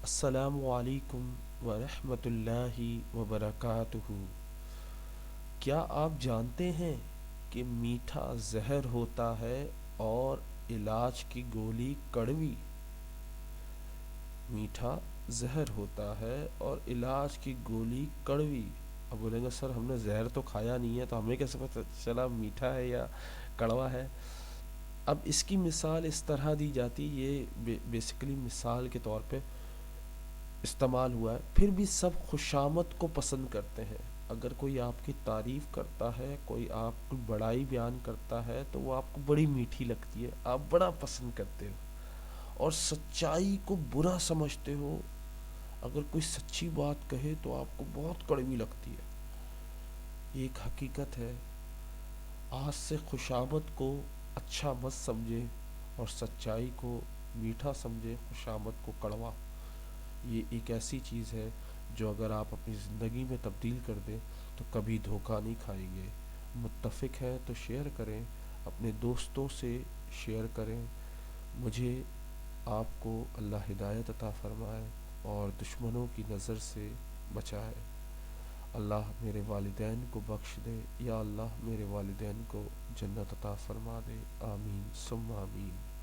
السلام علیکم ورحمۃ اللہ وبرکاتہ۔ کیا آپ جانتے ہیں کہ میٹھا زہر ہوتا ہے اور علاج کی گولی کڑوی؟ میٹھا زہر ہوتا ہے اور علاج کی گولی کڑوی۔ اب بولیں گے سر ہم نے زہر تو کھایا نہیں ہے تو ہمیں کیسے پتہ چلا میٹھا ہے یا کڑوا ہے؟ اب اس کی مثال اس طرح دی جاتی، یہ بیسیکلی مثال کے طور پہ استعمال ہوا ہے۔ پھر بھی سب خوشامد کو پسند کرتے ہیں۔ اگر کوئی آپ کی تعریف کرتا ہے، کوئی آپ کی بڑائی بیان کرتا ہے تو وہ آپ کو بڑی میٹھی لگتی ہے، آپ بڑا پسند کرتے ہو، اور سچائی کو برا سمجھتے ہو۔ اگر کوئی سچی بات کہے تو آپ کو بہت کڑوی لگتی ہے۔ یہ ایک حقیقت ہے۔ آج سے خوشامد کو اچھا مت سمجھے اور سچائی کو میٹھا سمجھے، خوشامد کو کڑوا۔ یہ ایک ایسی چیز ہے جو اگر آپ اپنی زندگی میں تبدیل کر دیں تو کبھی دھوکہ نہیں کھائیں گے۔ متفق ہیں تو شیئر کریں، اپنے دوستوں سے شیئر کریں۔ مجھے آپ کو اللہ ہدایت عطا فرمائے اور دشمنوں کی نظر سے بچائے۔ اللہ میرے والدین کو بخش دے، یا اللہ میرے والدین کو جنت عطا فرما دے، آمین ثم آمین۔